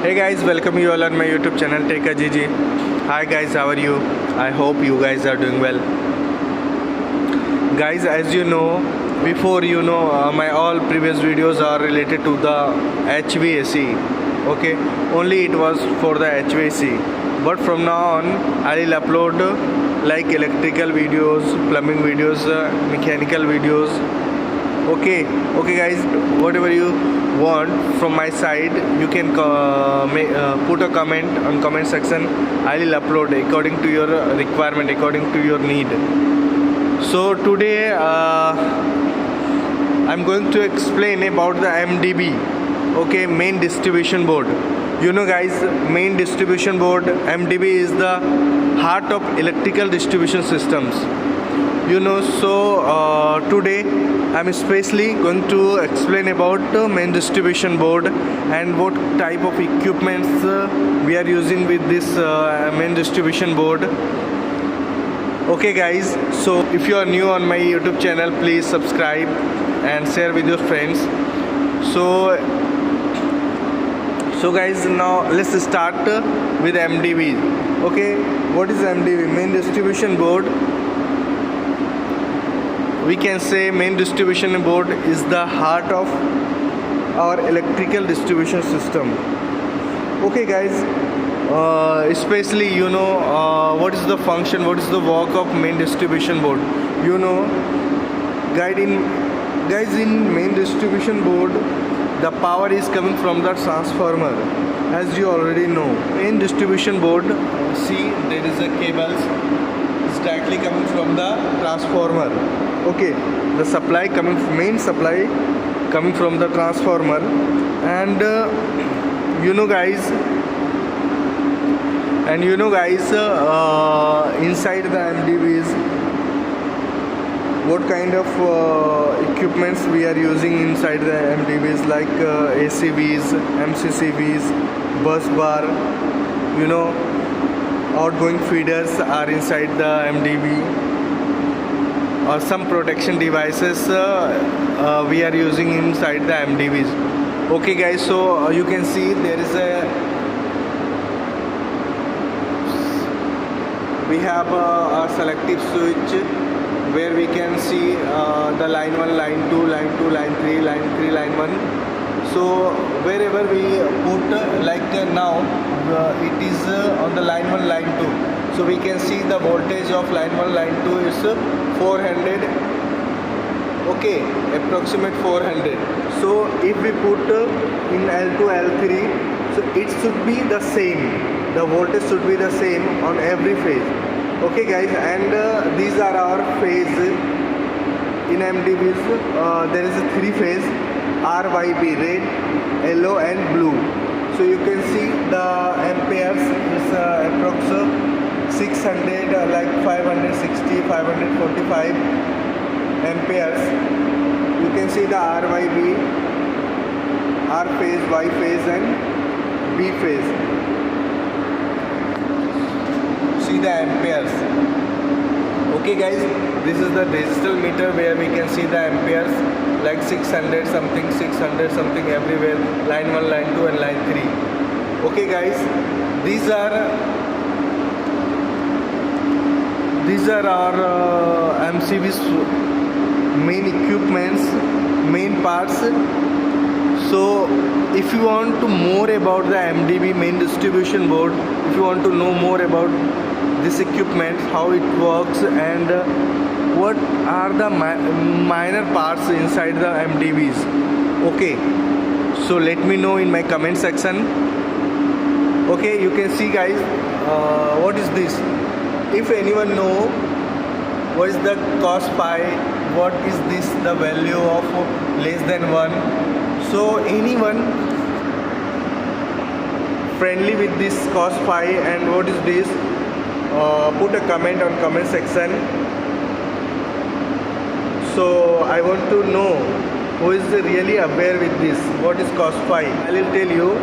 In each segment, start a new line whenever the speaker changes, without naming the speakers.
Hey guys, welcome you all on my YouTube channel Take a GG. Hi guys, how are you? I hope you guys are doing well. Guys, as you know, before my all previous videos are related to the HVAC. Okay, only it was for the HVAC. But from now on, I will upload like electrical videos, plumbing videos, mechanical videos. Okay guys, whatever you want from my side, you can put a comment on comment section. I will upload according to your requirement, according to your need. So today I'm going to explain about the MDB. Okay, main distribution board. You know guys, main distribution board, MDB, is the heart of electrical distribution systems. So today I'm especially going to explain about main distribution board and what type of equipments we are using with this main distribution board. Okay guys, so if you are new on my YouTube channel, please subscribe and share with your friends. So guys, now let's start with MDB. Okay, what is MDB? Main distribution board. We can say main distribution board is the heart of our electrical distribution system. Okay guys, especially what is the function, what is the work of main distribution board. Guys, in main distribution board, the power is coming from the transformer, as you already know. Main distribution board, see, there is a cables, it's directly coming from the transformer. Okay, the supply coming, main supply coming from the transformer. And guys, inside the MDBs, what kind of equipments we are using inside the MDBs, like ACVs, MCCVs, bus bar, outgoing feeders are inside the MDB. Some protection devices we are using inside the MDBs. Okay guys, so you can see there is we have a selective switch where we can see the line 1, line 2, line 2, line 3, line 3, line 1. So wherever we put, like now it is on the line 1, line 2. So we can see the voltage of line 1, line 2 is 400. Okay, approximate 400. So if we put in L2, L3, so it should be the same. The voltage should be the same on every phase. Okay guys, and these are our phase in MDBs. There is a 3 phase, RYB, red, yellow and blue. So you can see the amperes is approximately 600, like 560, 545 amperes. You can see the RYB, R phase, Y phase and B phase. See the amperes. Okay guys, this is the digital meter where we can see the amperes, like 600 something everywhere, line 1, line 2 and line 3. Okay guys, these are our MCB's main equipments, main parts. So if you want to more about the MDB, main distribution board, if you want to know more about this equipment, how it works and what are the minor parts inside the MDBs, okay, so let me know in my comment section. Okay, you can see guys, what is this? If anyone know what is the cos pi, what is this, the value of less than 1, so anyone friendly with this cos pi and what is this, put a comment on comment section. So I want to know who is really aware with this, what is cos pi. I will tell you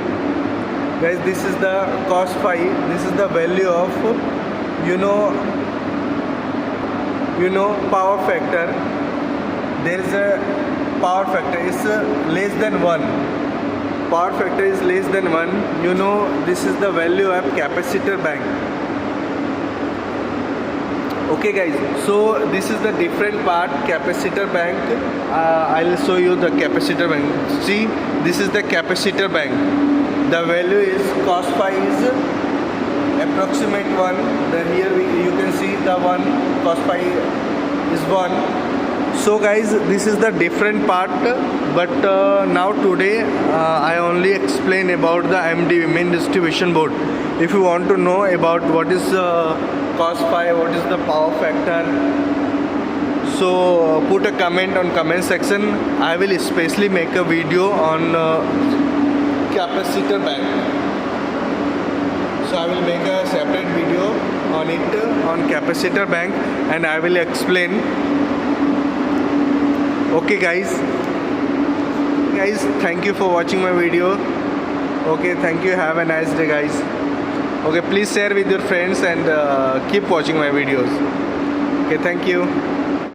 guys, this is the cos pi, this is the value of power factor. There is a power factor is less than 1. power factor is less than 1, you know this is the value of capacitor bank. Okay guys, so this is the different part capacitor bank. I'll show you the capacitor bank. See, this is the capacitor bank. The value is cos phi is approximate 1. Here you can see the 1 cos phi is 1. So guys, this is the different part, but now today I only explain about the MDB, main distribution board. If you want to know about what is cos phi, what is the power factor, so put a comment on comment section. I will especially make a video on capacitor bank. So I will make a separate video on it, on capacitor bank, and I will explain. Okay guys, thank you for watching my video. Okay, thank you, have a nice day guys. Okay, please share with your friends and keep watching my videos. Okay, thank you.